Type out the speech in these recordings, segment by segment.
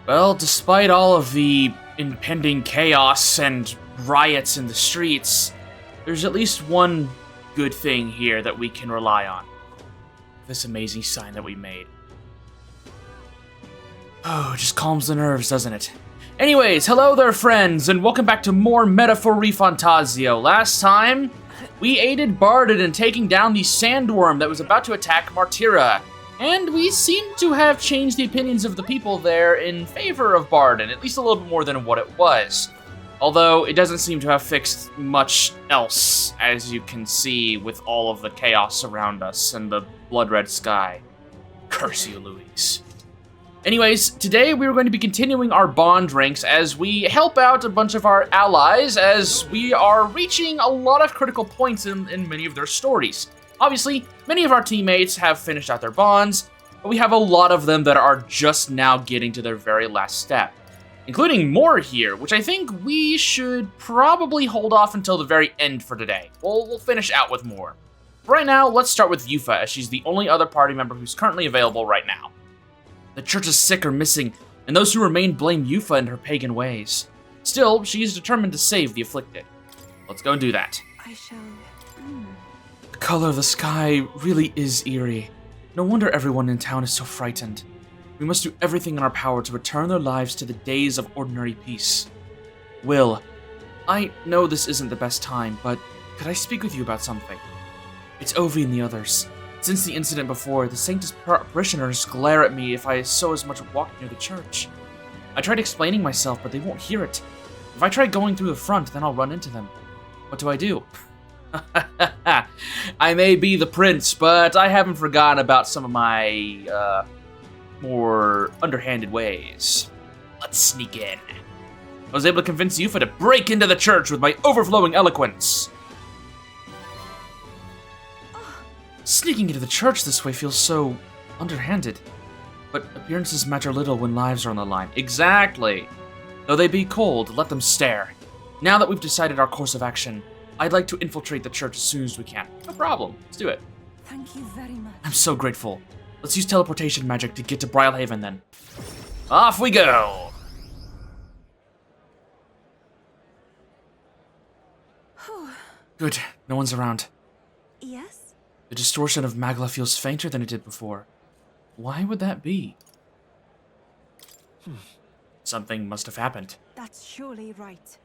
Well, despite all of the impending chaos and riots in the streets, there's at least one good thing here that we can rely on. This amazing sign that we made. Oh, it just calms the nerves, doesn't it? Anyways, hello there, friends, and welcome back to more Metaphor Fantazio. Last time, we aided Barded in taking down the sandworm that was about to attack Martyra. And we seem to have changed the opinions of the people there in favor of Barded, at least a little bit more than what it was. Although, it doesn't seem to have fixed much else, as you can see with all of the chaos around us and the blood-red sky. Curse you, Louise. Anyways, today we are going to be continuing our bond ranks as we help out a bunch of our allies as we are reaching a lot of critical points in many of their stories. Obviously, many of our teammates have finished out their bonds, but we have a lot of them that are just now getting to their very last step. Including more here, which I think we should probably hold off until the very end for today. We'll finish out with more. Right now, let's start with Yufa, as she's the only other party member who's currently available right now. The church's sick are missing, and those who remain blame Yufa and her pagan ways. Still, she is determined to save the afflicted. Let's go and do that. I shall... The color of the sky really is eerie. No wonder everyone in town is so frightened. We must do everything in our power to return their lives to the days of ordinary peace. Will, I know this isn't the best time, but could I speak with you about something? It's Ovi and the others. Since the incident before, the Sanctus parishioners glare at me if I so as much walk near the church. I tried explaining myself, but they won't hear it. If I try going through the front, then I'll run into them. What do I do? I may be the prince, but I haven't forgotten about some of my, more underhanded ways. Let's sneak in. I was able to convince Yufa to break into the church with my overflowing eloquence. Sneaking into the church this way feels so underhanded. But appearances matter little when lives are on the line. Exactly. Though they be cold, let them stare. Now that we've decided our course of action, I'd like to infiltrate the church as soon as we can. No problem. Let's do it. Thank you very much. I'm so grateful. Let's use teleportation magic to get to Brylehaven then. Off we go! Good. No one's around. Yes? The distortion of Magla feels fainter than it did before. Why would that be? Something must have happened. That's surely right.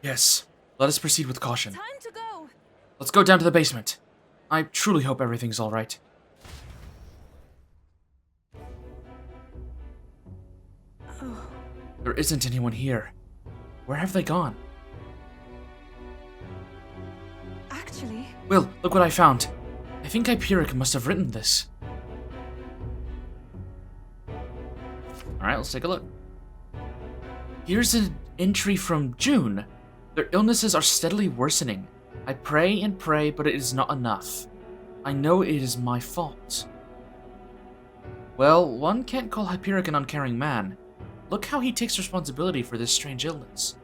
Yes. Let us proceed with caution. Time to go! Let's go down to the basement. I truly hope everything's all right. Oh. There isn't anyone here. Where have they gone? Actually... Will, look what I found. I think Hyperic must have written this. Alright, let's take a look. Here's an entry from June. Their illnesses are steadily worsening. I pray and pray, but it is not enough. I know it is my fault. Well, one can't call Hyperic an uncaring man. Look how he takes responsibility for this strange illness.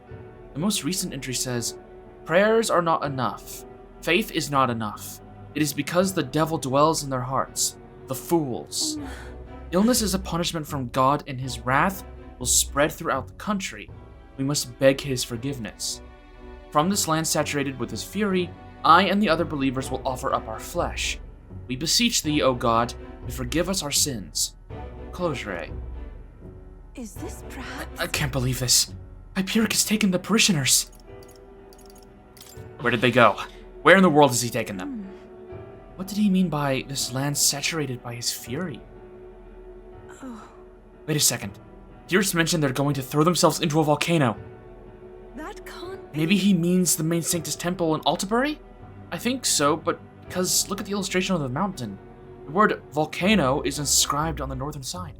The most recent entry says, prayers are not enough. Faith is not enough. It is because the devil dwells in their hearts. The fools. Illness is a punishment from God, and his wrath will spread throughout the country. We must beg his forgiveness. From this land saturated with his fury, I and the other believers will offer up our flesh. We beseech thee, O God, to forgive us our sins. Closure. Is this perhaps... I can't believe this. Hyperic has taken the parishioners. Where did they go? Where in the world has he taken them? What did he mean by this land saturated by his fury? Oh, Wait a second. Dearest mentioned they're going to throw themselves into a volcano. that can't be... Maybe he means the main Sanctus Temple in Altabury? I think so, but because look at the illustration of the mountain. The word volcano is inscribed on the northern side.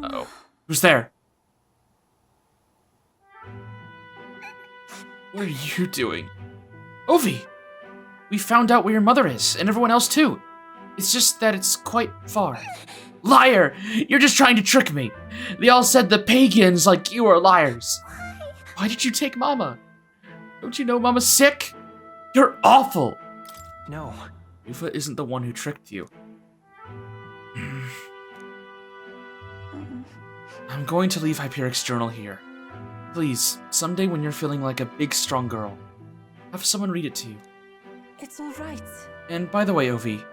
Uh-oh. Who's there? What are you doing? Ovi! We found out where your mother is, and everyone else too. It's just that it's quite far. Liar! You're just trying to trick me. They all said the pagans like you are liars. Why did you take Mama? Don't you know Mama's sick? You're awful. No. Yufa isn't the one who tricked you. I'm going to leave Hyperic's journal here. Please, someday when you're feeling like a big, strong girl, have someone read it to you. It's all right. And by the way, Ovi,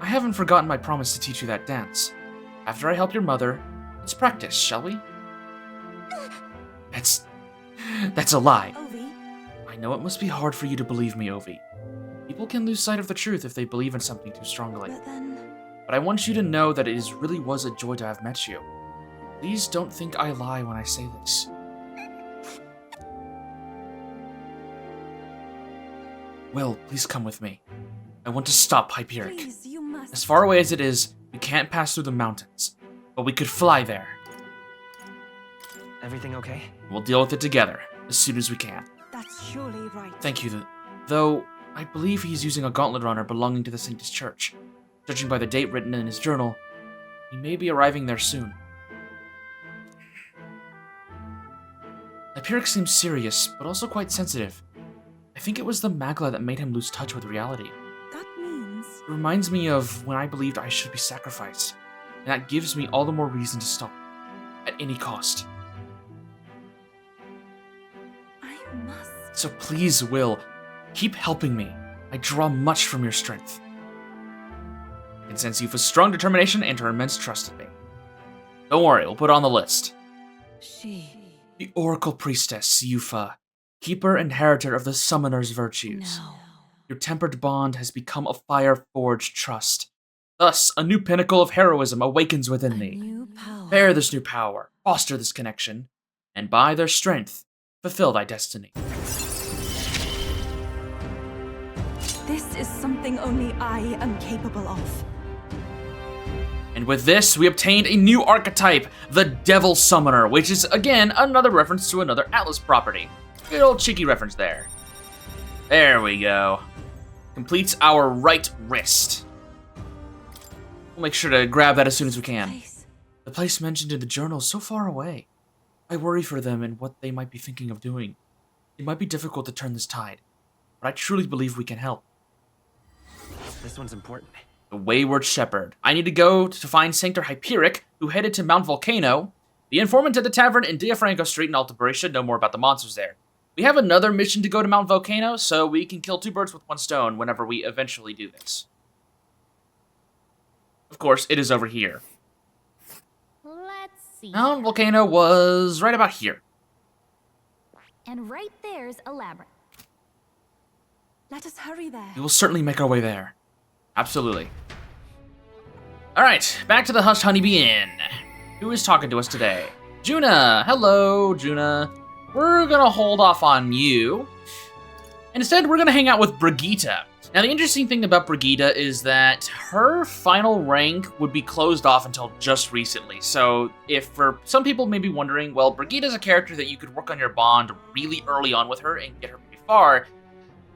I haven't forgotten my promise to teach you that dance. After I help your mother, let's practice, shall we? That's a lie. Ovi, I know it must be hard for you to believe me, Ovi. People can lose sight of the truth if they believe in something too strongly. but then... But I want you to know that it really was a joy to have met you. Please don't think I lie when I say this. Will, please come with me. I want to stop Hyperic. Please, you must... As far away as it is, we can't pass through the mountains. But we could fly there. Everything okay? We'll deal with it together, as soon as we can. That's surely right. Thank you, though I believe he's using a gauntlet runner belonging to the Sanctus Church. Judging by the date written in his journal, he may be arriving there soon. Hyperic seems serious, but also quite sensitive. I think it was the Magla that made him lose touch with reality. That means... It reminds me of when I believed I should be sacrificed, and that gives me all the more reason to stop, at any cost. I must... So please, Will, keep helping me. I draw much from your strength. I can sense Yufa's strong determination and her immense trust in me. Don't worry, we'll put it on the list. She... The Oracle Priestess, Yufa, keeper and inheritor of the Summoner's virtues. No. Your tempered bond has become a fire-forged trust. Thus, a new pinnacle of heroism awakens within me. New power. Bear this new power, foster this connection, and by their strength, fulfill thy destiny. This is something only I am capable of. And with this, we obtained a new archetype, the Devil Summoner, which is, again, another reference to another Atlas property. Good old cheeky reference there. There we go. Completes our right wrist. We'll make sure to grab that as soon as we can. Place. The place mentioned in the journal is so far away. I worry for them and what they might be thinking of doing. It might be difficult to turn this tide, but I truly believe we can help. This one's important. The Wayward Shepherd. I need to go to find Sanctor Hyperic, who headed to Mount Volcano. The informant at the tavern in Diafranco Street in Altabury should know more about the monsters there. We have another mission to go to Mount Volcano, so we can kill two birds with one stone whenever we eventually do this. Of course, it is over here. Let's see. Mount Volcano was right about here. And right there's a labyrinth. Let us hurry there. We will certainly make our way there. Absolutely. Alright, back to the Hushed Honeybee Inn. Who is talking to us today? Juna! Hello, Juna. We're gonna hold off on you. Instead, we're gonna hang out with Brigitte. Now, the interesting thing about Brigitte is that her final rank would be closed off until just recently. So, if for some people may be wondering, well, Brigitte is a character that you could work on your bond really early on with her and get her pretty far.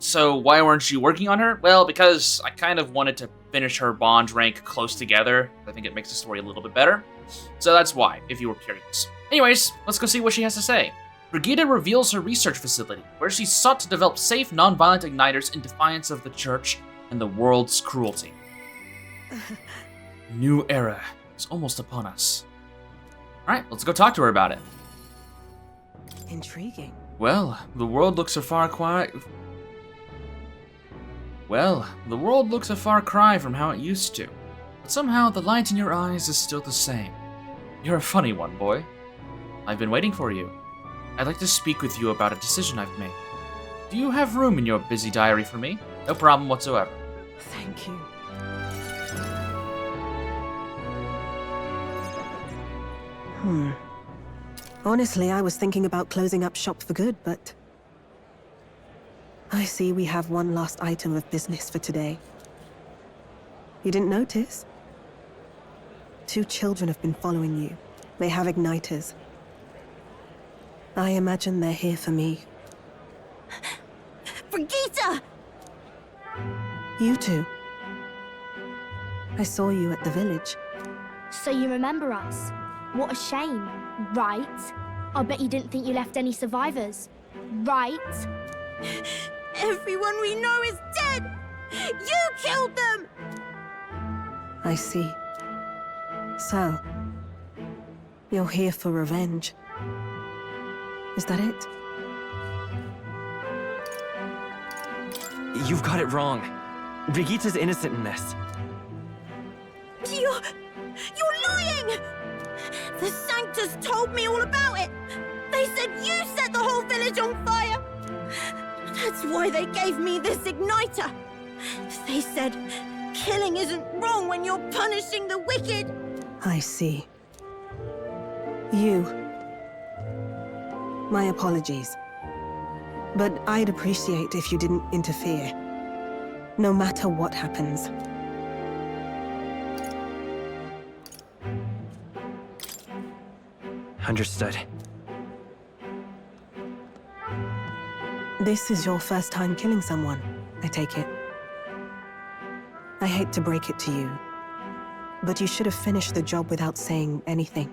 So why weren't you working on her? Well, because I kind of wanted to finish her bond rank close together. I think it makes the story a little bit better. So that's why, if you were curious. Anyways, let's go see what she has to say. Brigitte reveals her research facility, where she sought to develop safe, non-violent igniters in defiance of the church and the world's cruelty. New era is almost upon us. Alright, let's go talk to her about it. Intriguing. Well, the world looks a far cry from how it used to. But somehow, the light in your eyes is still the same. You're a funny one, boy. I've been waiting for you. I'd like to speak with you about a decision I've made. Do you have room in your busy diary for me? No problem whatsoever. Thank you. Honestly, I was thinking about closing up shop for good, but... I see we have one last item of business for today. You didn't notice? 2 children have been following you. They have igniters. I imagine they're here for me. Brigitte! You two. I saw you at the village. So you remember us? What a shame, right? I bet you didn't think you left any survivors, right? Everyone we know is dead! You killed them! I see. So, You're here for revenge. Is that it? You've got it wrong. Brigitta's innocent in this. You're lying! The Sanctus told me all about it. They said you set the whole village on fire. That's why they gave me this igniter. They said killing isn't wrong when you're punishing the wicked. I see. You. My apologies. But I'd appreciate if you didn't interfere. No matter what happens. Understood. This is your first time killing someone, I take it. I hate to break it to you, but you should have finished the job without saying anything.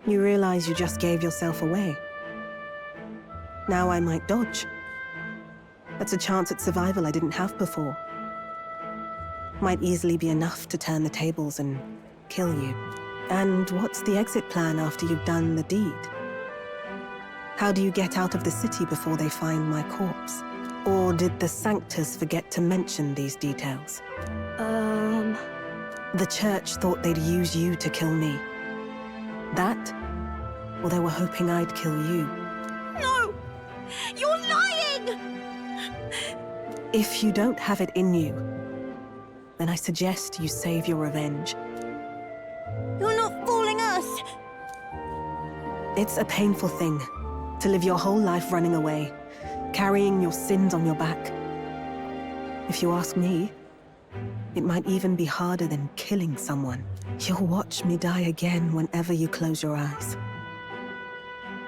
You realize you just gave yourself away. Now I might dodge. That's a chance at survival I didn't have before. Might easily be enough to turn the tables and kill you. And what's the exit plan after you've done the deed? How do you get out of the city before they find my corpse? Or did the Sanctus forget to mention these details? The church thought they'd use you to kill me. That? Or they were hoping I'd kill you? No! You're lying! If you don't have it in you, then I suggest you save your revenge. You're not fooling us! It's a painful thing to live your whole life running away, carrying your sins on your back. If you ask me, it might even be harder than killing someone. You'll watch me die again whenever you close your eyes.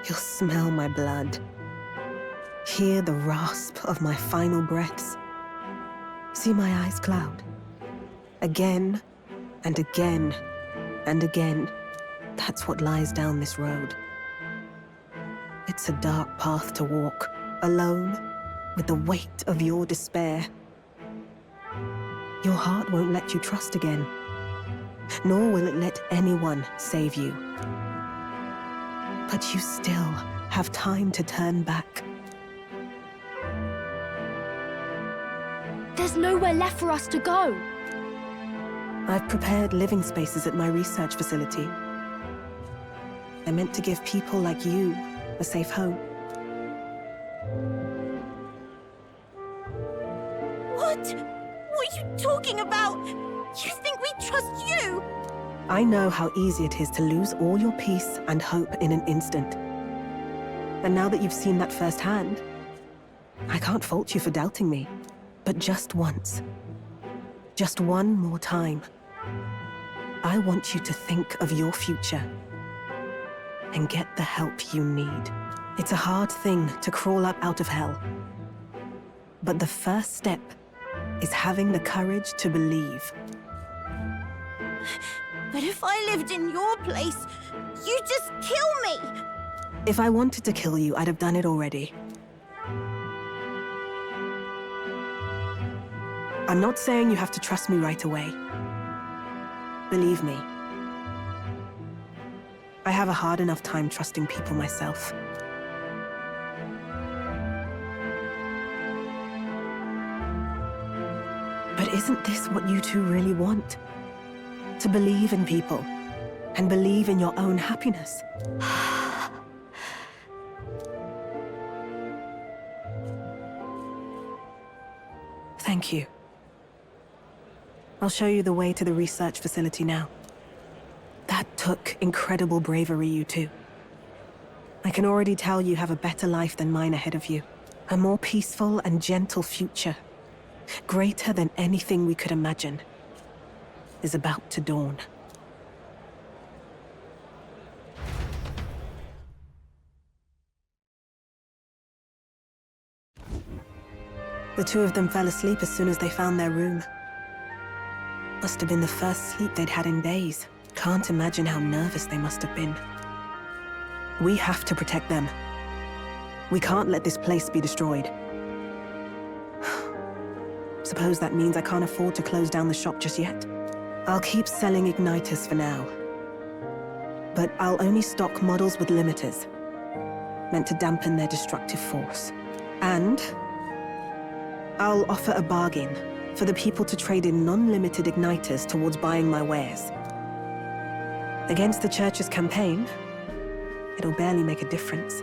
You'll smell my blood, hear the rasp of my final breaths, see my eyes cloud. Again and again and again. That's what lies down this road. It's a dark path to walk, alone, with the weight of your despair. Your heart won't let you trust again, nor will it let anyone save you. But you still have time to turn back. There's nowhere left for us to go. I've prepared living spaces at my research facility. I meant to give people like you a safe home. What? What are you talking about? You think we trust you? I know how easy it is to lose all your peace and hope in an instant. And now that you've seen that firsthand, I can't fault you for doubting me. But just once, just one more time, I want you to think of your future and get the help you need. It's a hard thing to crawl up out of hell. But the first step is having the courage to believe. But if I lived in your place, you'd just kill me! If I wanted to kill you, I'd have done it already. I'm not saying you have to trust me right away. Believe me, I have a hard enough time trusting people myself. But isn't this what you two really want? To believe in people, and believe in your own happiness. Thank you. I'll show you the way to the research facility now. That took incredible bravery, you two. I can already tell you have a better life than mine ahead of you. A more peaceful and gentle future, greater than anything we could imagine, is about to dawn. The two of them fell asleep as soon as they found their room. Must have been the first sleep they'd had in days. Can't imagine how nervous they must have been. We have to protect them. We can't let this place be destroyed. Suppose that means I can't afford to close down the shop just yet. I'll keep selling igniters for now. but I'll only stock models with limiters, meant to dampen their destructive force. And I'll offer a bargain for the people to trade in non-limited igniters towards buying my wares. Against the Church's campaign, it'll barely make a difference.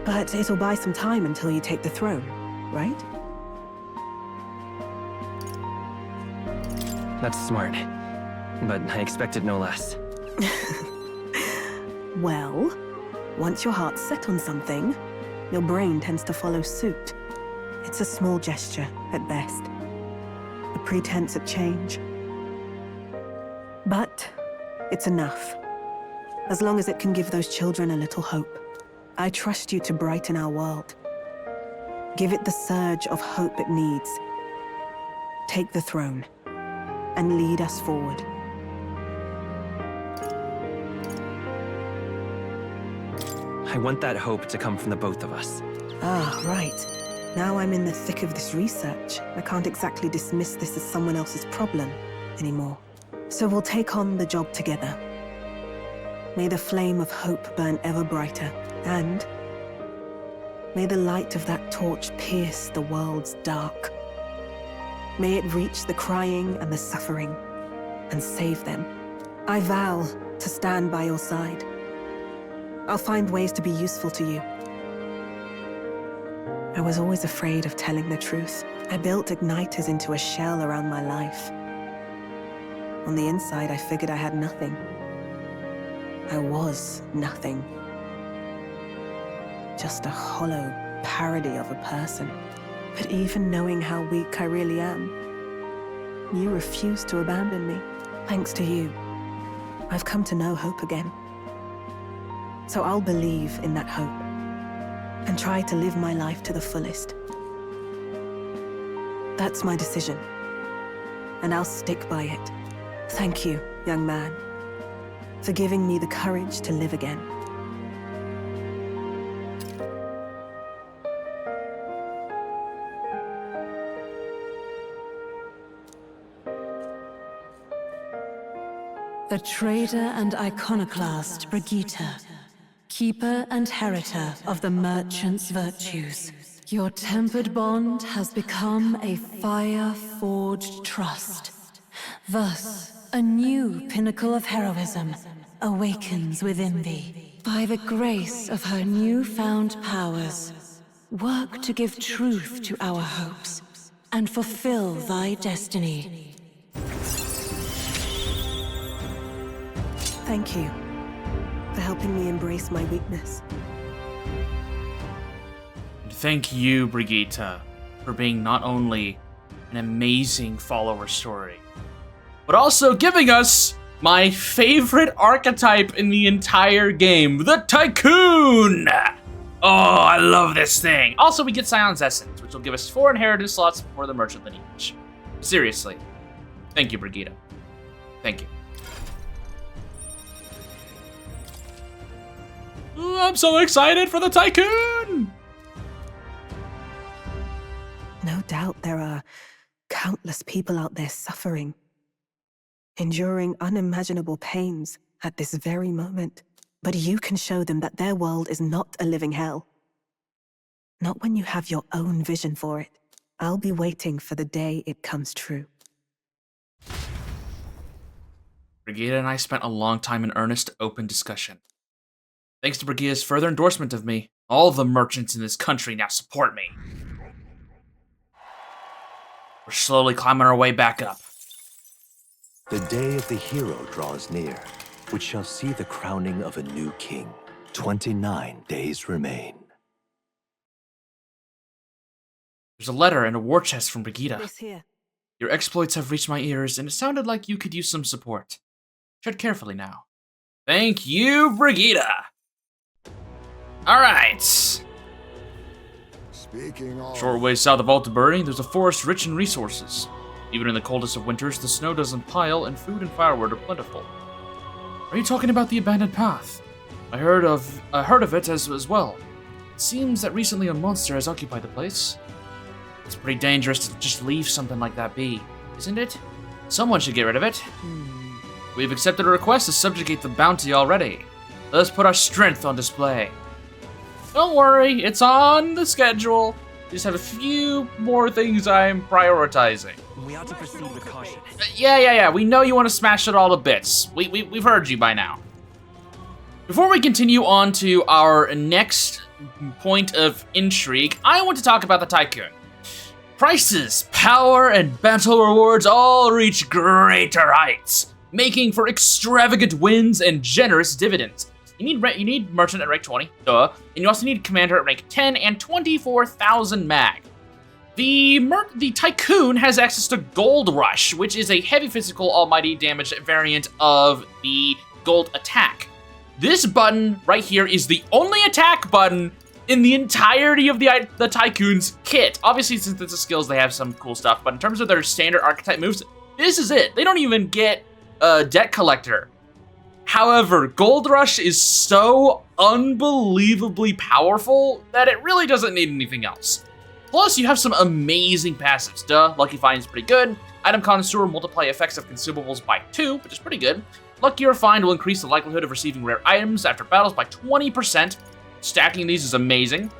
But it'll buy some time until you take the throne, right? That's smart. But I expected no less. Well, once your heart's set on something, your brain tends to follow suit. It's a small gesture, at best. A pretense at change. But it's enough. As long as it can give those children a little hope. I trust you to brighten our world. Give it the surge of hope it needs. Take the throne, and lead us forward. I want that hope to come from the both of us. Ah, right. Now I'm in the thick of this research. I can't exactly dismiss this as someone else's problem anymore. So we'll take on the job together. May the flame of hope burn ever brighter, and may the light of that torch pierce the world's dark. May it reach the crying and the suffering, and save them. I vow to stand by your side. I'll find ways to be useful to you. I was always afraid of telling the truth. I built igniters into a shell around my life. On the inside, I figured I had nothing. I was nothing. Just a hollow parody of a person. But even knowing how weak I really am, you refused to abandon me. Thanks to you, I've come to know hope again. So I'll believe in that hope, and try to live my life to the fullest. That's my decision, and I'll stick by it. Thank you, young man, for giving me the courage to live again. The trader and iconoclast Brigitte, keeper and heritor of the merchant's virtues. Your tempered bond has become a fire-forged trust. Thus, a new pinnacle of heroism awakens within thee. By the grace of her newfound powers, work to give truth to our hopes and fulfill thy destiny. Thank you for helping me embrace my weakness. And thank you, Brigitte, for being not only an amazing follower story, but also giving us my favorite archetype in the entire game, the Tycoon! Oh, I love this thing. Also, we get Scion's Essence, which will give us 4 inheritance slots for the Merchant lineage. Seriously. Thank you, Brigitte. Thank you. Ooh, I'm so excited for the Tycoon! No doubt there are countless people out there suffering, enduring unimaginable pains at this very moment. But you can show them that their world is not a living hell. Not when you have your own vision for it. I'll be waiting for the day it comes true. Brigitte and I spent a long time in earnest, open discussion. Thanks to Brigitte's further endorsement of me, all the merchants in this country now support me. We're slowly climbing our way back up. The day of the hero draws near, which shall see the crowning of a new king. 29 days remain. There's a letter and a war chest from Brigitte. This here. Your exploits have reached my ears, and it sounded like you could use some support. Tread carefully now. Thank you, Brigitte! Alright. Speaking of... Short way south of Altabury, there's a forest rich in resources. Even in the coldest of winters, the snow doesn't pile, and food and firewood are plentiful. Are you talking about the abandoned path? I heard of it as well. It seems that recently a monster has occupied the place. It's pretty dangerous to just leave something like that be, isn't it? Someone should get rid of it. We've accepted a request to subjugate the bounty already. Let us put our strength on display. Don't worry, it's on the schedule. Just have a few more things I'm prioritizing. We ought to proceed with caution. Yeah. We know you want to smash it all to bits. We've heard you by now. Before we continue on to our next point of intrigue, I want to talk about the Tycoon. Prices, power, and battle rewards all reach greater heights, making for extravagant wins and generous dividends. You need merchant at rank 20, duh, and you also need commander at rank 10 and 24,000 mag. The Tycoon has access to Gold Rush, which is a heavy physical almighty damage variant of the Gold Attack. This button right here is the only attack button in the entirety of the Tycoon's kit. Obviously, since it's the skills, they have some cool stuff, but in terms of their standard archetype moves, this is it. They don't even get Debt Collector. However, Gold Rush is so unbelievably powerful that it really doesn't need anything else. Plus, you have some amazing passives. Duh, Lucky Find is pretty good. Item Connoisseur multiply effects of consumables by 2, which is pretty good. Luckier Find will increase the likelihood of receiving rare items after battles by 20%. Stacking these is amazing.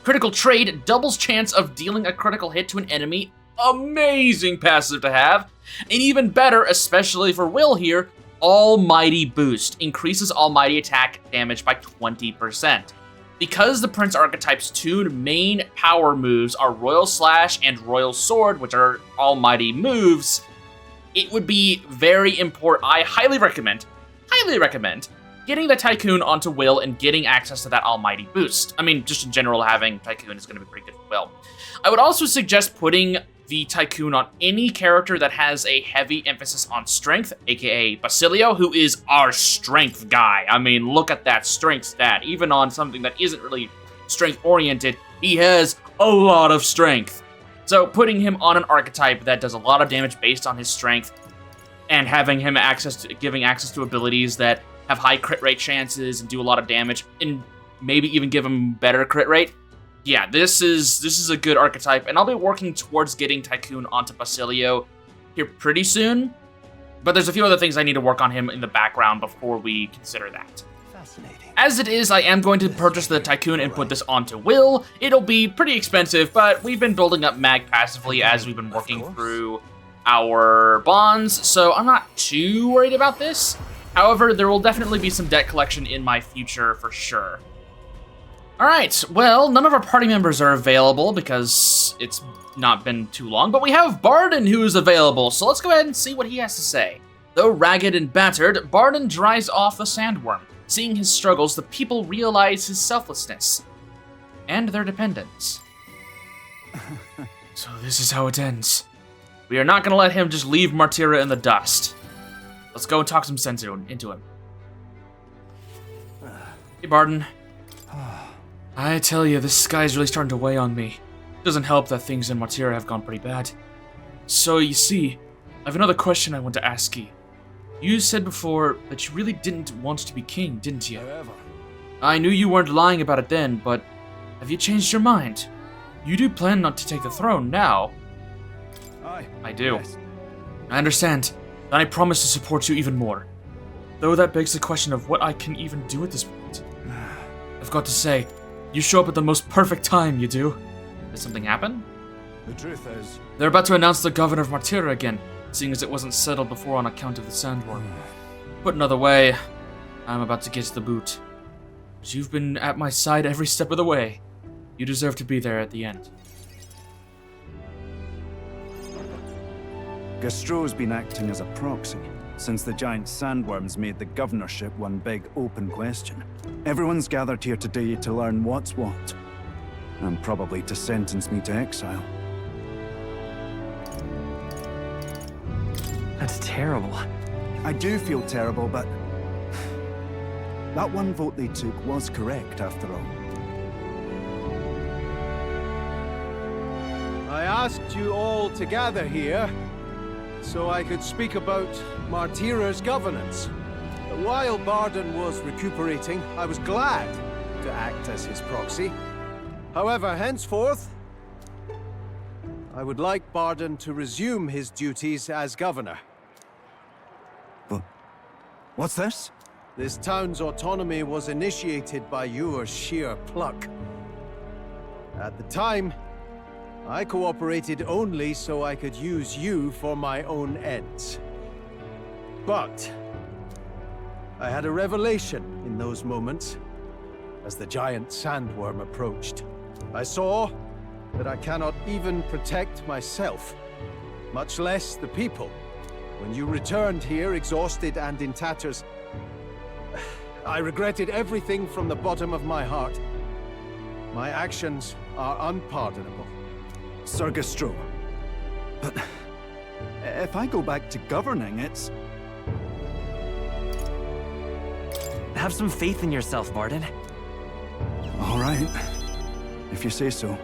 Critical Trade doubles chance of dealing a critical hit to an enemy. Amazing passive to have. And even better, especially for Will here, Almighty Boost increases almighty attack damage by 20%. Because the Prince Archetype's two main power moves are Royal Slash and Royal Sword, which are almighty moves, it would be very important. I highly recommend getting the Tycoon onto Will and getting access to that almighty boost. I mean, just in general, having Tycoon is going to be pretty good for Will. I would also suggest putting the Tycoon on any character that has a heavy emphasis on strength, aka Basilio, who is our strength guy. I mean, look at that strength stat. Even on something that isn't really strength-oriented, he has a lot of strength. So putting him on an archetype that does a lot of damage based on his strength, and having him giving access to abilities that have high crit rate chances and do a lot of damage, and maybe even give him better crit rate. Yeah, this is a good archetype, and I'll be working towards getting Tycoon onto Basilio here pretty soon. But there's a few other things I need to work on him in the background before we consider that. Fascinating. As it is, I am going to purchase the Tycoon and put this onto Will. It'll be pretty expensive, but we've been building up mag passively as we've been working through our bonds, so I'm not too worried about this. However, there will definitely be some debt collection in my future for sure. Alright, well, none of our party members are available because it's not been too long, but we have Barden who is available, so let's go ahead and see what he has to say. Though ragged and battered, Barden dries off the sandworm. Seeing his struggles, the people realize his selflessness and their dependence. So this is how it ends. We are not going to let him just leave Martyra in the dust. Let's go and talk some sense into him. Hey, Barden. I tell you, this sky's really starting to weigh on me. It doesn't help that things in Martyra have gone pretty bad. So, you see, I have another question I want to ask you. You said before that you really didn't want to be king, didn't you? I knew you weren't lying about it then, but have you changed your mind? You do plan not to take the throne now. I do. Yes. I understand. Then I promise to support you even more. Though that begs the question of what I can even do at this point. I've got to say, you show up at the most perfect time, you do. Did something happen? The truth is... They're about to announce the governor of Martyra again, seeing as it wasn't settled before on account of the sandworm. Put another way, I'm about to get the boot. But you've been at my side every step of the way. You deserve to be there at the end. Gastro's been acting as a proxy since the giant sandworms made the governorship one big open question. Everyone's gathered here today to learn what's what, and probably to sentence me to exile. That's terrible. I do feel terrible, but that one vote they took was correct after all. I asked you all to gather here so I could speak about Martyra's governance. While Barden was recuperating, I was glad to act as his proxy. However, henceforth, I would like Barden to resume his duties as governor. What's this? This town's autonomy was initiated by your sheer pluck. At the time, I cooperated only so I could use you for my own ends. But I had a revelation in those moments as the giant sandworm approached. I saw that I cannot even protect myself, much less the people. When you returned here, exhausted and in tatters, I regretted everything from the bottom of my heart. My actions are unpardonable. Sir Gastro. But if I go back to governing, it's... Have some faith in yourself, Barden. All right, if you say so.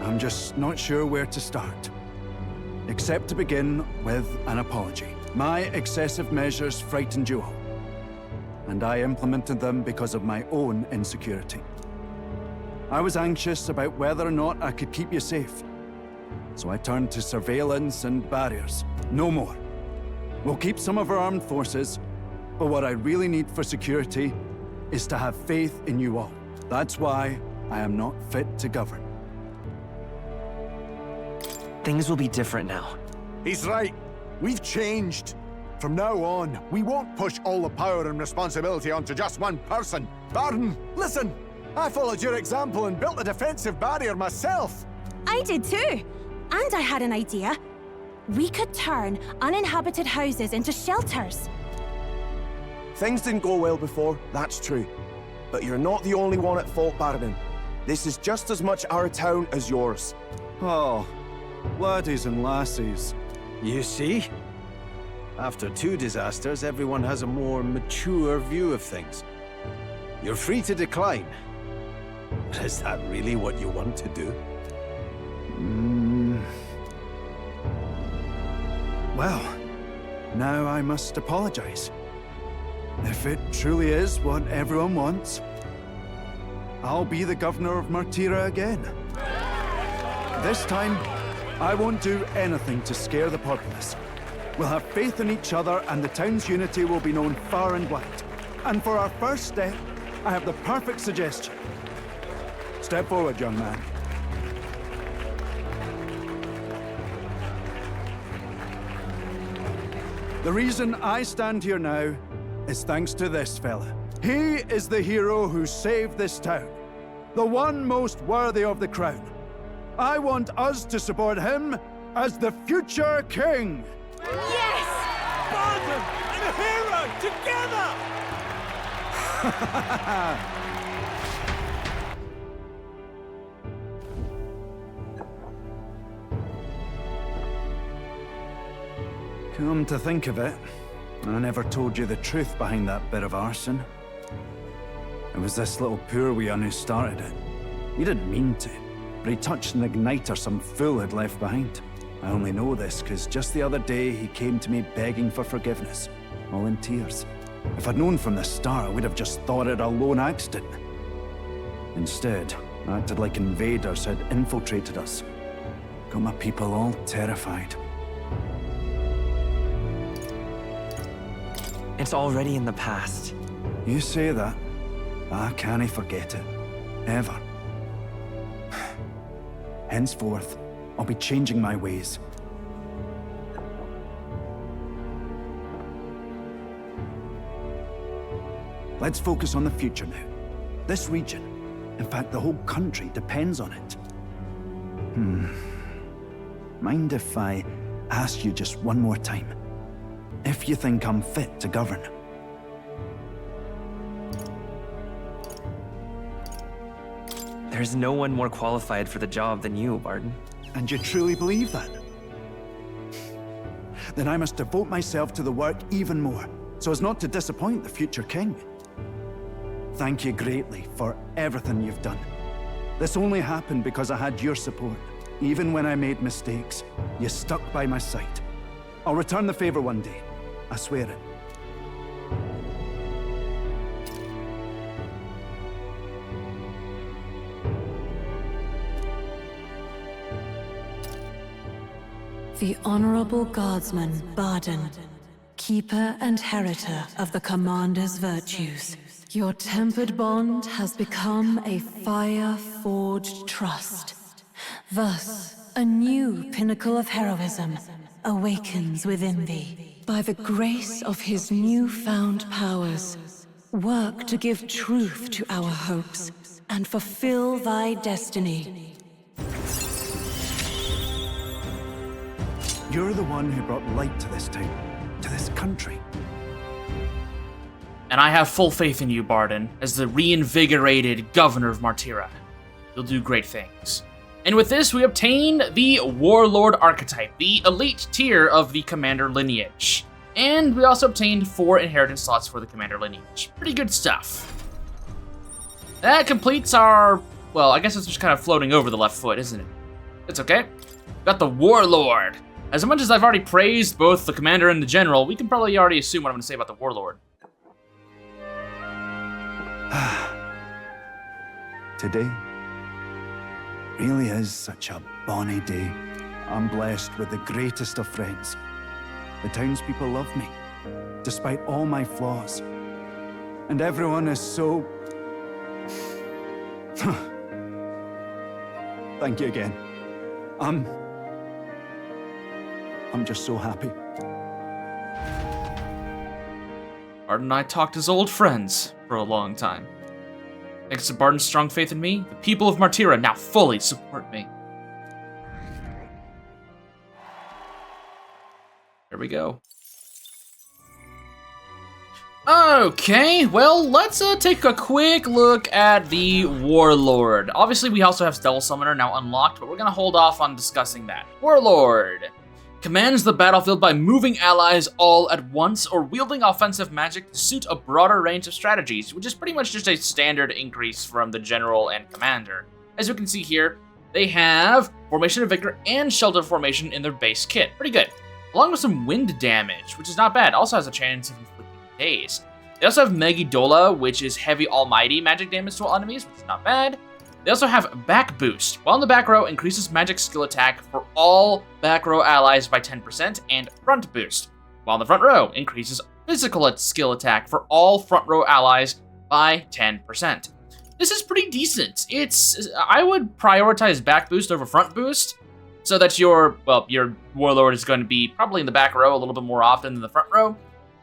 I'm just not sure where to start. Except to begin with an apology. My excessive measures frightened you all, and I implemented them because of my own insecurity. I was anxious about whether or not I could keep you safe, so I turned to surveillance and barriers. No more. We'll keep some of our armed forces, but what I really need for security is to have faith in you all. That's why I am not fit to govern. Things will be different now. He's right. We've changed. From now on, we won't push all the power and responsibility onto just one person. Barden, listen! I followed your example and built a defensive barrier myself. I did too. And I had an idea. We could turn uninhabited houses into shelters. Things didn't go well before, that's true. But you're not the only one at fault, Barden. This is just as much our town as yours. Oh, laddies and lassies. You see? After 2 disasters, everyone has a more mature view of things. You're free to decline. But is that really what you want to do? Well, now I must apologize. If it truly is what everyone wants, I'll be the governor of Martira again. This time, I won't do anything to scare the populace. We'll have faith in each other and the town's unity will be known far and wide. And for our first step, I have the perfect suggestion. Step forward, young man. The reason I stand here now is thanks to this fella. He is the hero who saved this town. The one most worthy of the crown. I want us to support him as the future king. Yes! Barden and a hero together! Come to think of it, I never told you the truth behind that bit of arson. It was this little poor wee un who started it. He didn't mean to, but he touched an igniter some fool had left behind. I only know this because just the other day he came to me begging for forgiveness, all in tears. If I'd known from the start, I would have just thought it a lone accident. Instead, I acted like invaders had infiltrated us. Got my people all terrified. It's already in the past. You say that. I can't forget it. Ever. Henceforth, I'll be changing my ways. Let's focus on the future now. This region, in fact the whole country, depends on it. Mind if I ask you just one more time? If you think I'm fit to govern. There's no one more qualified for the job than you, Barden. And you truly believe that? Then I must devote myself to the work even more, so as not to disappoint the future king. Thank you greatly for everything you've done. This only happened because I had your support. Even when I made mistakes, you stuck by my side. I'll return the favor one day. I swear it. The Honorable Guardsman Barden, keeper and heritor of the Commander's virtues. Your tempered bond has become a fire-forged trust. Thus, a new pinnacle of heroism awakens within thee. By the grace of his newfound powers, work to give truth to our hopes and fulfill thy destiny. You're the one who brought light to this town, to this country. And I have full faith in you, Barden, as the reinvigorated governor of Martira. You'll do great things. And with this, we obtain the Warlord archetype, the elite tier of the Commander lineage. And we also obtained 4 inheritance slots for the Commander lineage. Pretty good stuff. That completes our... well, I guess it's just kind of floating over the left foot, isn't it? It's okay. Got the Warlord. As much as I've already praised both the Commander and the General, we can probably already assume what I'm going to say about the Warlord. Today really is such a bonny day. I'm blessed with the greatest of friends. The townspeople love me, despite all my flaws. And everyone is so... Thank you again. I'm just so happy. Barden and I talked as old friends for a long time. Thanks to Barden's strong faith in me, the people of Martira now fully support me. There we go. Okay, well, let's take a quick look at the Warlord. Obviously, we also have Devil Summoner now unlocked, but we're gonna hold off on discussing that. Warlord commands the battlefield by moving allies all at once or wielding offensive magic to suit a broader range of strategies, which is pretty much just a standard increase from the General and Commander. As you can see here, they have Formation of Vigor and Shelter Formation in their base kit. Pretty good. Along with some wind damage, which is not bad. Also has a chance of inflicting daze. They also have Megidola, which is heavy almighty magic damage to all enemies, which is not bad. They also have Back Boost. While in the back row, increases magic skill attack for all back row allies by 10%, and Front Boost. While in the front row, increases physical skill attack for all front row allies by 10%. This is pretty decent. I would prioritize Back Boost over Front Boost, so that your Warlord is going to be probably in the back row a little bit more often than the front row,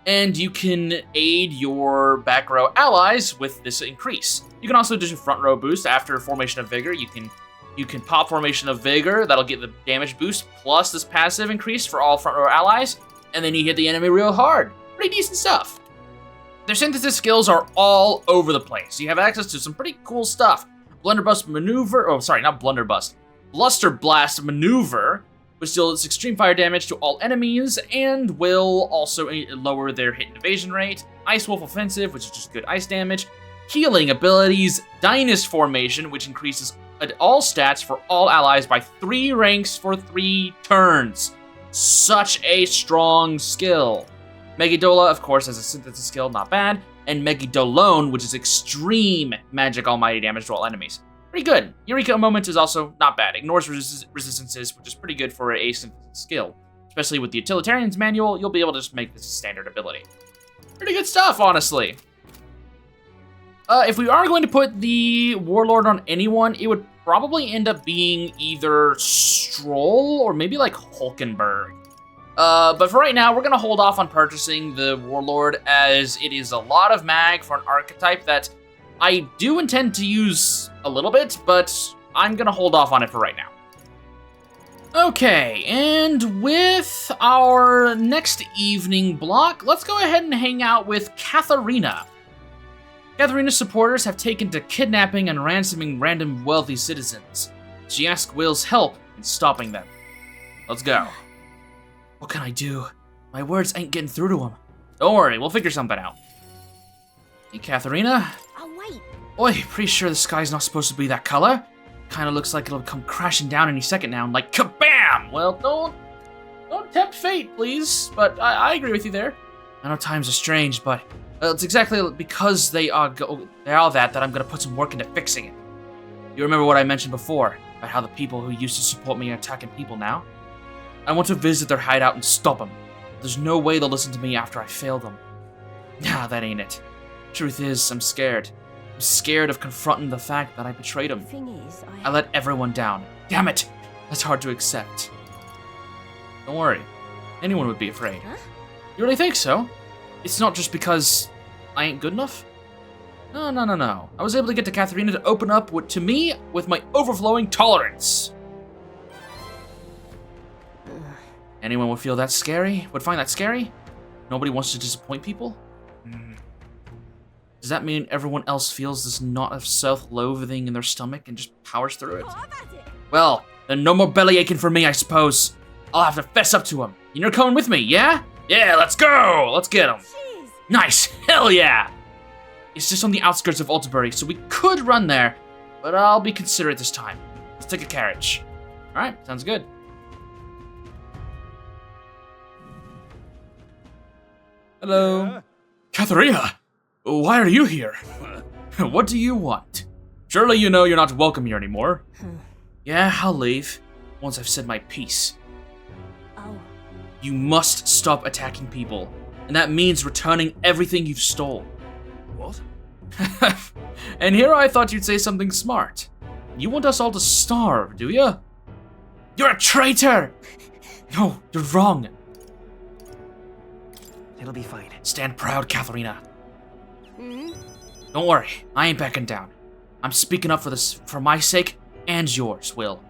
and you can aid your back row allies with this increase. You can also do a front row boost after Formation of Vigor. You can pop Formation of Vigor, that'll get the damage boost, plus this passive increase for all front row allies, and then you hit the enemy real hard. Pretty decent stuff. Their synthesis skills are all over the place. You have access to some pretty cool stuff. Blunderbuss Maneuver, oh sorry, not Blunderbuss. Bluster Blast Maneuver, which deals extreme fire damage to all enemies, and will also lower their hit and evasion rate. Ice Wolf Offensive, which is just good ice damage. Healing abilities, Dynast Formation, which increases all stats for all allies by 3 ranks for 3 turns. Such a strong skill. Megidola, of course, has a synthesis skill, not bad. And Megidolone, which is extreme magic almighty damage to all enemies. Pretty good. Eureka Moment is also not bad. Ignores resistances, which is pretty good for a synthesis skill. Especially with the Utilitarian's Manual, you'll be able to just make this a standard ability. Pretty good stuff, honestly. If we are going to put the Warlord on anyone, it would probably end up being either Stroll or maybe like Hulkenberg. But for right now, we're going to hold off on purchasing the Warlord, as it is a lot of mag for an archetype that I do intend to use a little bit, but I'm going to hold off on it for right now. Okay, and with our next evening block, let's go ahead and hang out with Katharina. Katharina's supporters have taken to kidnapping and ransoming random wealthy citizens. She asks Will's help in stopping them. Let's go. What can I do? My words ain't getting through to him. Don't worry, we'll figure something out. Hey, Katharina. Oh, wait. Oi, pretty sure the sky's not supposed to be that color. Kinda looks like it'll come crashing down any second now and like kabam! Well, don't tempt fate, please. But I agree with you there. I know times are strange, but it's exactly because they are that I'm gonna put some work into fixing it. You remember what I mentioned before about how the people who used to support me are attacking people now? I want to visit their hideout and stop them. There's no way they'll listen to me after I fail them. Nah, that ain't it. Truth is, I'm scared. I'm scared of confronting the fact that I betrayed them. I let everyone down. Damn it! That's hard to accept. Don't worry. Anyone would be afraid. Huh? You really think so? It's not just because I ain't good enough? No. I was able to get to Katharina to open up to me with my overflowing tolerance. Anyone would feel that scary? Would find that scary? Nobody wants to disappoint people? Does that mean everyone else feels this knot of self-loathing in their stomach and just powers through it? Well, then no more belly aching for me, I suppose. I'll have to fess up to him. You're coming with me, yeah? Yeah, let's go! Let's get him. Jeez. Nice, hell yeah! It's just on the outskirts of Altabury, so we could run there, but I'll be considerate this time. Let's take a carriage. Alright, sounds good. Hello. Katharina! Why are you here? What do you want? Surely you know you're not welcome here anymore. Yeah, I'll leave, once I've said my piece. Oh. You must stop attacking people, and that means returning everything you've stole. What? And here I thought you'd say something smart. You want us all to starve, do you? You're a traitor! No, you're wrong. It'll be fine. Stand proud, Katharina. Don't worry, I ain't backing down. I'm speaking up for this, for my sake and yours, Will.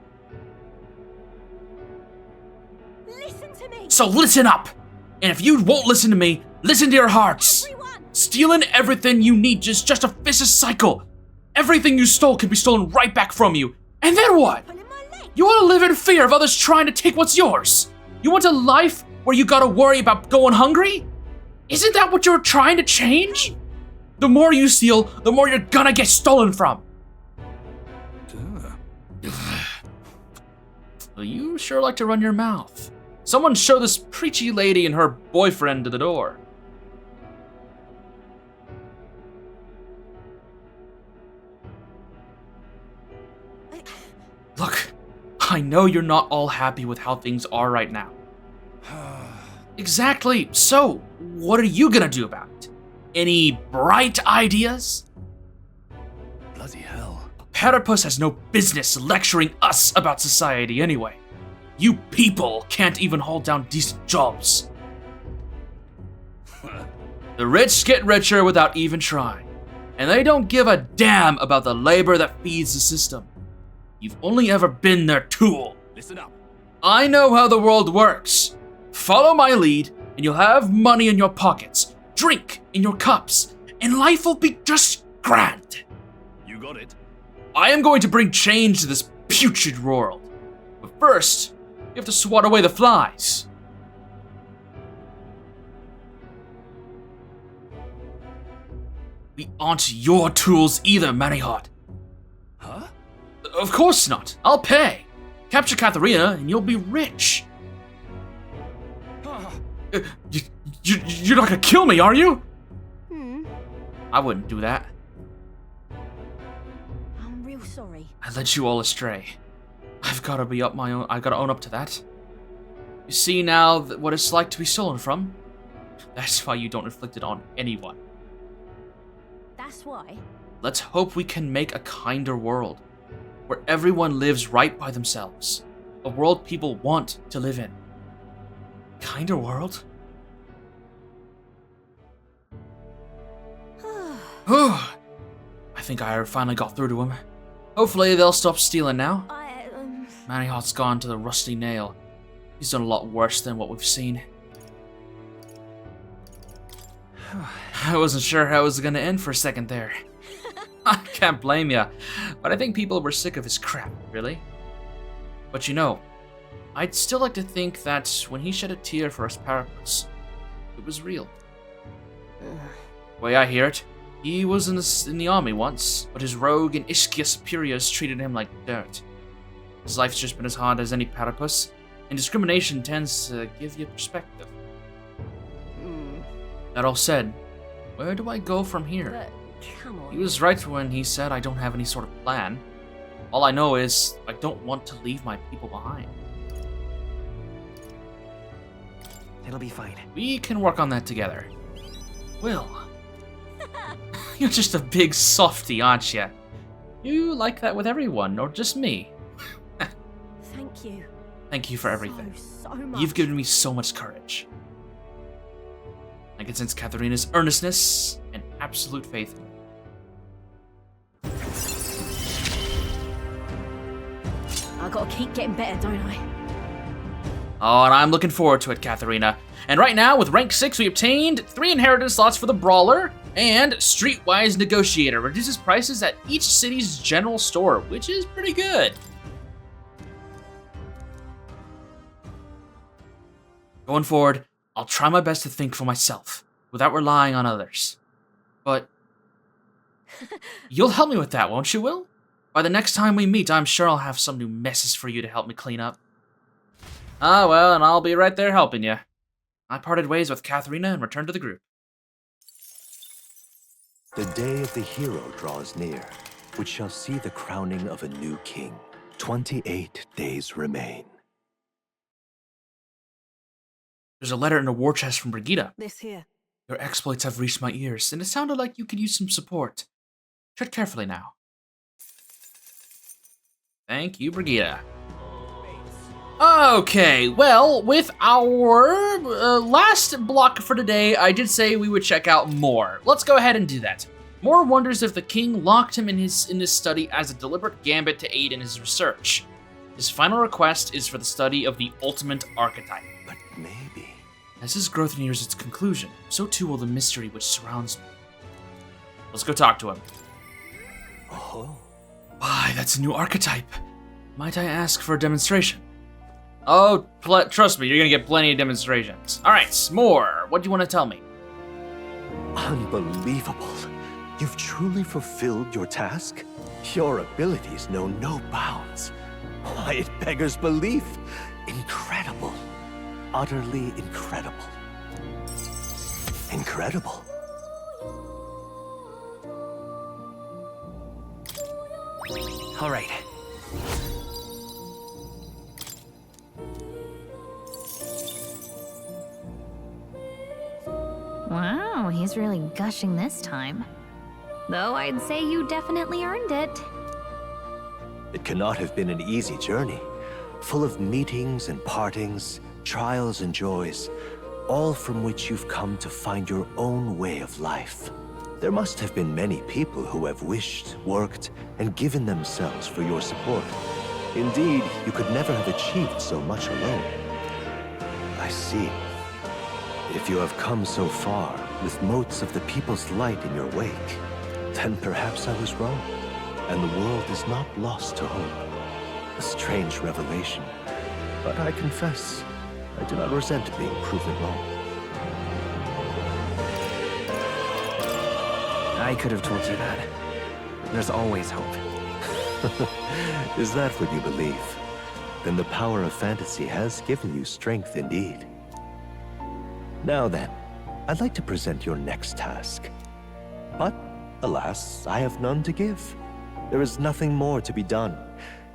Listen to me. So listen up! And if you won't listen to me, listen to your hearts! Everyone. Stealing everything you need is just a vicious cycle. Everything you stole can be stolen right back from you. And then what? Pulling my leg. You want to live in fear of others trying to take what's yours? You want a life where you gotta worry about going hungry? Isn't that what you're trying to change? The more you steal, the more you're gonna get stolen from. Well, you sure like to run your mouth. Someone show this preachy lady and her boyfriend to the door. Look, I know you're not all happy with how things are right now. Exactly. So, what are you gonna do about it? Any bright ideas? Bloody hell. Platypus has no business lecturing us about society anyway. You people can't even hold down decent jobs. The rich get richer without even trying, and they don't give a damn about the labor that feeds the system. You've only ever been their tool. Listen up. I know how the world works. Follow my lead, and you'll have money in your pockets, drink in your cups, and life will be just grand. You got it. I am going to bring change to this putrid world. But first, you have to swat away the flies. We aren't your tools either, Manihot. Huh? Of course not. I'll pay. Capture Katharina and you'll be rich. You're not gonna kill me, are you? I wouldn't do that. I'm real sorry. I led you all astray. I've gotta be up my own. I gotta own up to that. You see now what it's like to be stolen from? That's why you don't inflict it on anyone. That's why. Let's hope we can make a kinder world, where everyone lives right by themselves. A world people want to live in. Kinder world? I think I finally got through to him. Hopefully they'll stop stealing now. Manihot's gone to the rusty nail. He's done a lot worse than what we've seen. I wasn't sure how it was gonna end for a second there. I can't blame ya, but I think people were sick of his crap, really. But you know, I'd still like to think that when he shed a tear for us Parapus, it was real. The way I hear it, he was in the army once, but his rogue and Ischia superiors treated him like dirt. His life's just been as hard as any Parapus, and discrimination tends to give you perspective. That all said, where do I go from here? But, come on. He was right when he said I don't have any sort of plan. All I know is I don't want to leave my people behind. It'll be fine. We can work on that together. Will. You're just a big softy, aren't you? You like that with everyone, or just me? Thank you. Thank you for everything. So much. You've given me so much courage. I can sense Katharina's earnestness and absolute faith in me. I gotta keep getting better, don't I? Oh, and I'm looking forward to it, Katharina. And right now, with rank 6, we obtained 3 inheritance slots for the Brawler, and Streetwise Negotiator reduces prices at each city's general store, which is pretty good. Going forward, I'll try my best to think for myself, without relying on others. But you'll help me with that, won't you, Will? By the next time we meet, I'm sure I'll have some new messes for you to help me clean up. Ah, well, and I'll be right there helping you. I parted ways with Katharina and returned to the group. The day of the hero draws near, which shall see the crowning of a new king. 28 days remain. There's a letter in a war chest from Brigitte. This here. Your exploits have reached my ears, and it sounded like you could use some support. Tread carefully now. Thank you, Brigitte. Okay, well, with our last block for today, I did say we would check out Moore. Let's go ahead and do that. Moore wonders if the king locked him in his study as a deliberate gambit to aid in his research. His final request is for the study of the ultimate archetype. But maybe... As his growth nears its conclusion, so too will the mystery which surrounds me. Let's go talk to him. Oh. Why, that's a new archetype. Might I ask for a demonstration? Oh, trust me, you're gonna get plenty of demonstrations. Alright, Moore, what do you want to tell me? Unbelievable. You've truly fulfilled your task? Your abilities know no bounds. Why, it beggars belief. Incredible. Utterly incredible. Incredible. All right. Wow, he's really gushing this time. Though I'd say you definitely earned it. It cannot have been an easy journey, full of meetings and partings, trials and joys, all from which you've come to find your own way of life. There must have been many people who have wished, worked, and given themselves for your support. Indeed, you could never have achieved so much alone. I see. If you have come so far, with motes of the people's light in your wake, then perhaps I was wrong, and the world is not lost to hope. A strange revelation, but I confess, I do not resent being proven wrong. I could have told you that. There's always hope. Is that what you believe? Then the power of fantasy has given you strength indeed. Now then, I'd like to present your next task. But, alas, I have none to give. There is nothing more to be done.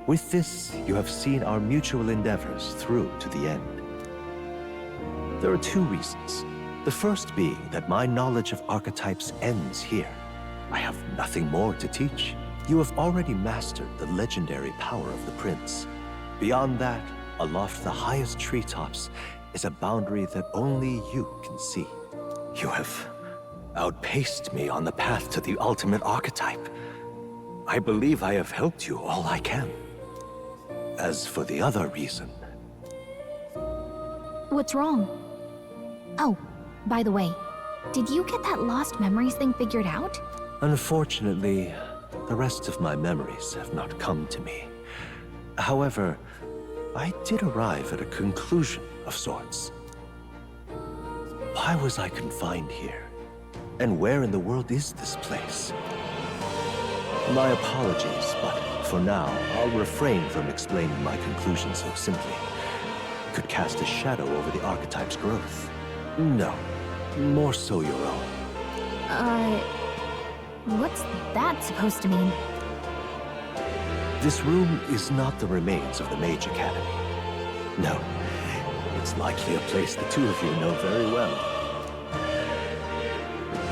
With this, you have seen our mutual endeavors through to the end. There are 2 reasons. The first being that my knowledge of archetypes ends here. I have nothing more to teach. You have already mastered the legendary power of the prince. Beyond that, aloft the highest treetops, is a boundary that only you can see. You have outpaced me on the path to the ultimate archetype. I believe I have helped you all I can. As for the other reason... What's wrong? Oh, by the way, did you get that lost memories thing figured out? Unfortunately, the rest of my memories have not come to me. However, I did arrive at a conclusion of sorts. Why was I confined here? And where in the world is this place? My apologies, but for now, I'll refrain from explaining my conclusion so simply. It could cast a shadow over the archetype's growth. No, more so your own. What's that supposed to mean? This room is not the remains of the Mage Academy. No, It's likely a place the two of you know very well.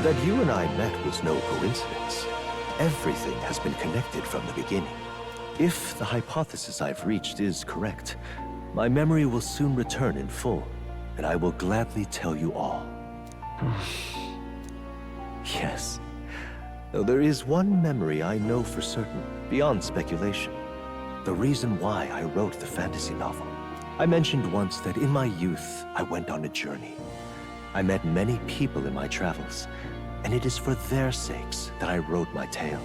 That you and I met was no coincidence. Everything has been connected from the beginning. If the hypothesis I've reached is correct, my memory will soon return in full, and I will gladly tell you all. Yes. Though there is one memory I know for certain, beyond speculation. The reason why I wrote the fantasy novel. I mentioned once that in my youth, I went on a journey. I met many people in my travels, and it is for their sakes that I wrote my tale,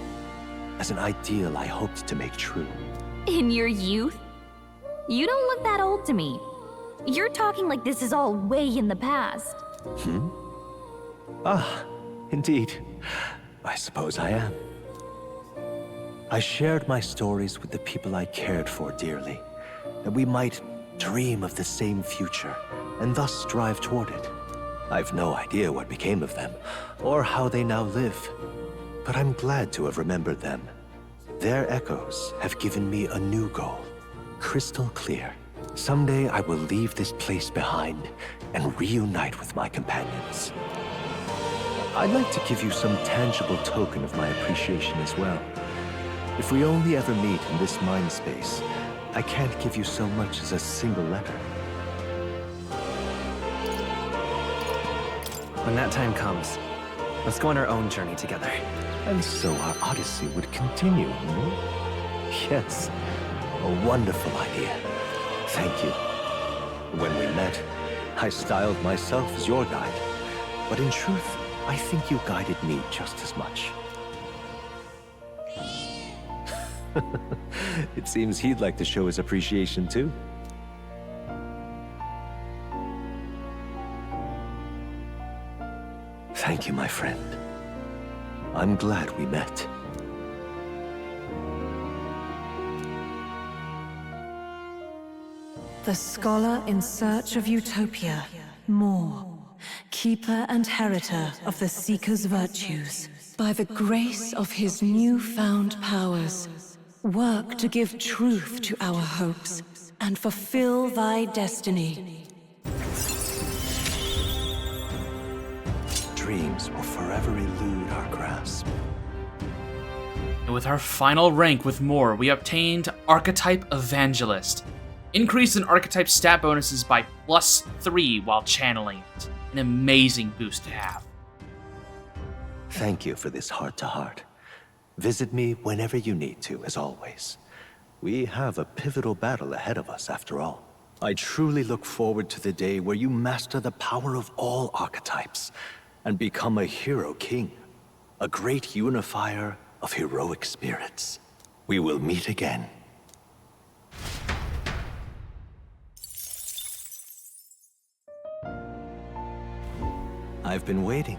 as an ideal I hoped to make true. In your youth? You don't look that old to me. You're talking like this is all way in the past. Ah, indeed. I suppose I am. I shared my stories with the people I cared for dearly, that we might dream of the same future, and thus strive toward it. I've no idea what became of them, or how they now live, but I'm glad to have remembered them. Their echoes have given me a new goal, crystal clear. Someday I will leave this place behind and reunite with my companions. I'd like to give you some tangible token of my appreciation as well. If we only ever meet in this mind space, I can't give you so much as a single letter. When that time comes, let's go on our own journey together. And so our odyssey would continue, Yes, a wonderful idea. Thank you. When we met, I styled myself as your guide, but in truth, I think you guided me just as much. It seems he'd like to show his appreciation too. Thank you, my friend. I'm glad we met. The scholar in search of Utopia, more. Keeper and heriter of the Seeker's virtues. By the grace of his newfound powers, work to give truth to our hopes and fulfill thy destiny. Dreams will forever elude our grasp. And with our final rank with more, we obtained Archetype Evangelist. Increase in archetype stat bonuses by +3 while channeling it. An amazing boost to have. Thank you for this heart-to-heart. Visit me whenever you need to, as always. We have a pivotal battle ahead of us, after all. I truly look forward to the day where you master the power of all archetypes and become a hero king, a great unifier of heroic spirits. We will meet again. I've been waiting.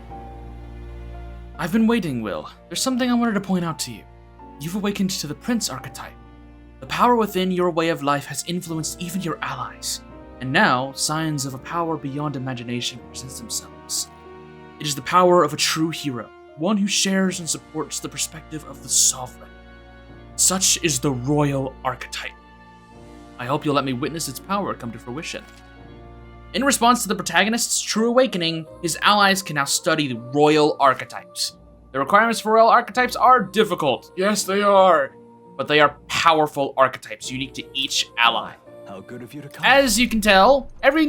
I've been waiting, Will. There's something I wanted to point out to you. You've awakened to the Prince archetype. The power within your way of life has influenced even your allies. And now, signs of a power beyond imagination present themselves. It is the power of a true hero, one who shares and supports the perspective of the sovereign. Such is the royal archetype. I hope you'll let me witness its power come to fruition. In response to the protagonist's true awakening, his allies can now study the royal archetypes. The requirements for royal archetypes are difficult. Yes, they are. But they are powerful archetypes unique to each ally. How good of you to come. As you can tell, every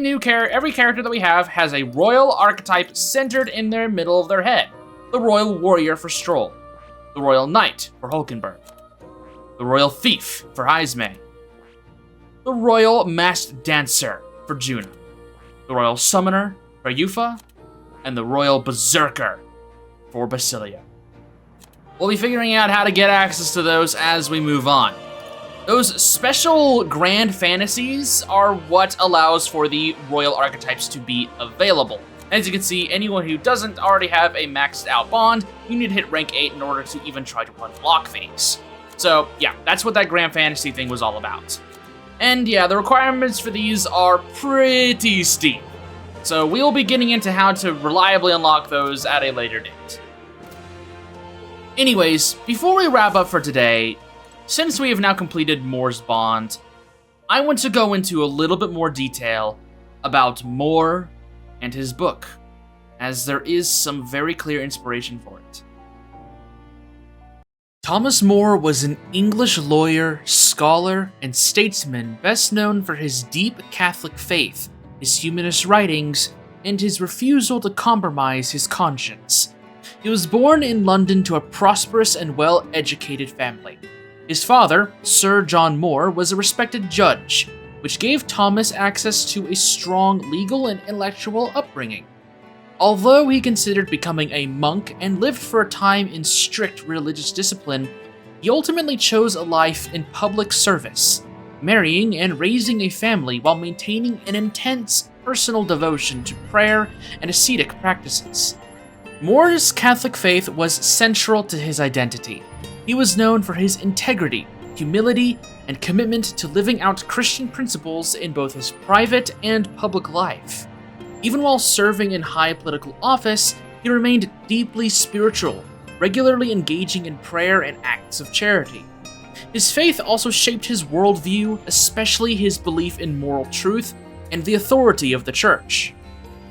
character that we have has a royal archetype centered in their middle of their head. The royal warrior for Stroll, the royal knight for Hulkenberg, the royal thief for Heismay, the royal masked dancer for Juna, the royal summoner for Yufa, and the royal berserker for Basilia. We'll be figuring out how to get access to those as we move on. Those special grand fantasies are what allows for the royal archetypes to be available. As you can see, anyone who doesn't already have a maxed out bond, you need to hit rank 8 in order to even try to unlock these. So yeah, that's what that grand fantasy thing was all about. And yeah, the requirements for these are pretty steep. So we'll be getting into how to reliably unlock those at a later date. Anyways, before we wrap up for today, since we have now completed Moore's Bond, I want to go into a little bit more detail about More and his book, as there is some very clear inspiration for it. Thomas More was an English lawyer, scholar, and statesman best known for his deep Catholic faith, his humanist writings, and his refusal to compromise his conscience. He was born in London to a prosperous and well-educated family. His father, Sir John More, was a respected judge, which gave Thomas access to a strong legal and intellectual upbringing. Although he considered becoming a monk and lived for a time in strict religious discipline, he ultimately chose a life in public service, marrying and raising a family while maintaining an intense personal devotion to prayer and ascetic practices. More's Catholic faith was central to his identity. He was known for his integrity, humility, and commitment to living out Christian principles in both his private and public life. Even while serving in high political office, he remained deeply spiritual, regularly engaging in prayer and acts of charity. His faith also shaped his worldview, especially his belief in moral truth and the authority of the Church.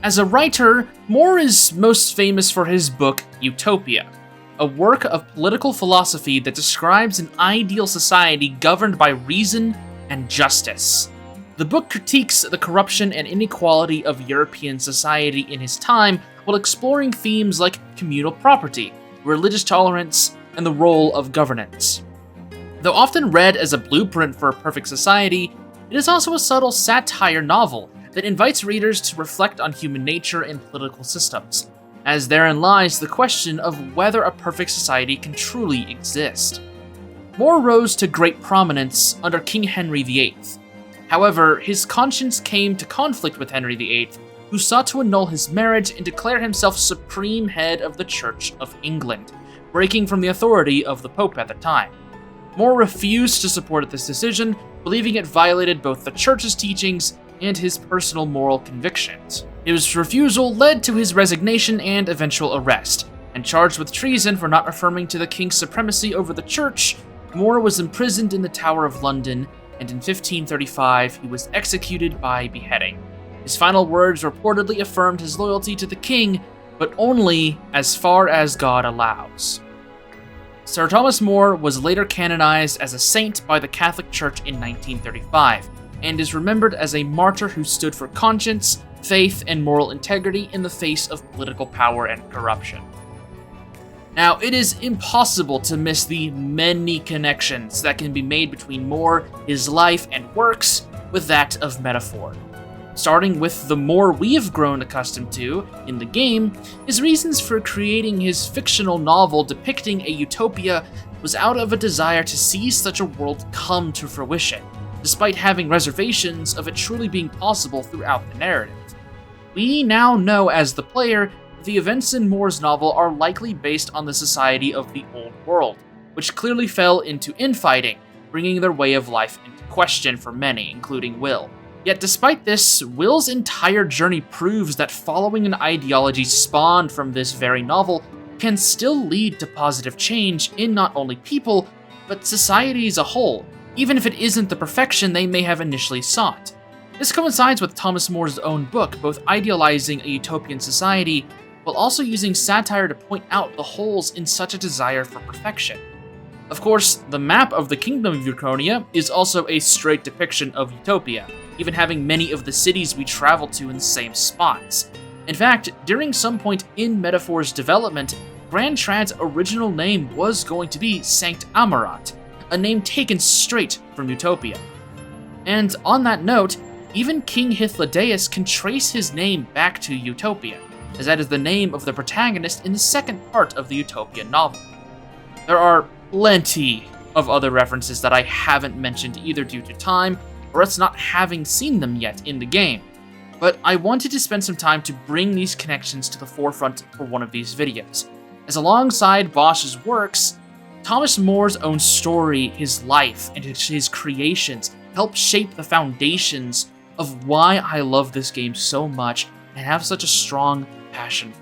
As a writer, More is most famous for his book, Utopia, a work of political philosophy that describes an ideal society governed by reason and justice. The book critiques the corruption and inequality of European society in his time while exploring themes like communal property, religious tolerance, and the role of governance. Though often read as a blueprint for a perfect society, it is also a subtle satire novel that invites readers to reflect on human nature and political systems, as therein lies the question of whether a perfect society can truly exist. More rose to great prominence under King Henry VIII. However, his conscience came to conflict with Henry VIII, who sought to annul his marriage and declare himself supreme head of the Church of England, breaking from the authority of the Pope at the time. More refused to support this decision, believing it violated both the Church's teachings and his personal moral convictions. His refusal led to his resignation and eventual arrest, and charged with treason for not affirming to the king's supremacy over the Church, More was imprisoned in the Tower of London, and in 1535 he was executed by beheading. His final words reportedly affirmed his loyalty to the king, but only as far as God allows. Sir Thomas More was later canonized as a saint by the Catholic Church in 1935, and is remembered as a martyr who stood for conscience, faith, and moral integrity in the face of political power and corruption. Now, it is impossible to miss the many connections that can be made between More, his life and works, with that of Metaphor. Starting with the More we have grown accustomed to in the game, his reasons for creating his fictional novel depicting a utopia was out of a desire to see such a world come to fruition, despite having reservations of it truly being possible throughout the narrative. We now know as the player the events in More's novel are likely based on the society of the Old World, which clearly fell into infighting, bringing their way of life into question for many, including Will. Yet despite this, Will's entire journey proves that following an ideology spawned from this very novel can still lead to positive change in not only people, but society as a whole, even if it isn't the perfection they may have initially sought. This coincides with Thomas More's own book, both idealizing a utopian society while also using satire to point out the holes in such a desire for perfection. Of course, the map of the Kingdom of Urconia is also a straight depiction of Utopia, even having many of the cities we travel to in the same spots. In fact, during some point in Metaphor's development, Grand Trad's original name was going to be Sankt Amarat, a name taken straight from Utopia. And on that note, even King Hythlodaeus can trace his name back to Utopia, as that is the name of the protagonist in the second part of the Utopia novel. There are plenty of other references that I haven't mentioned either due to time or us not having seen them yet in the game, but I wanted to spend some time to bring these connections to the forefront for one of these videos, as alongside Bosch's works, Thomas More's own story, his life, and his creations help shape the foundations of why I love this game so much and have such a strong passion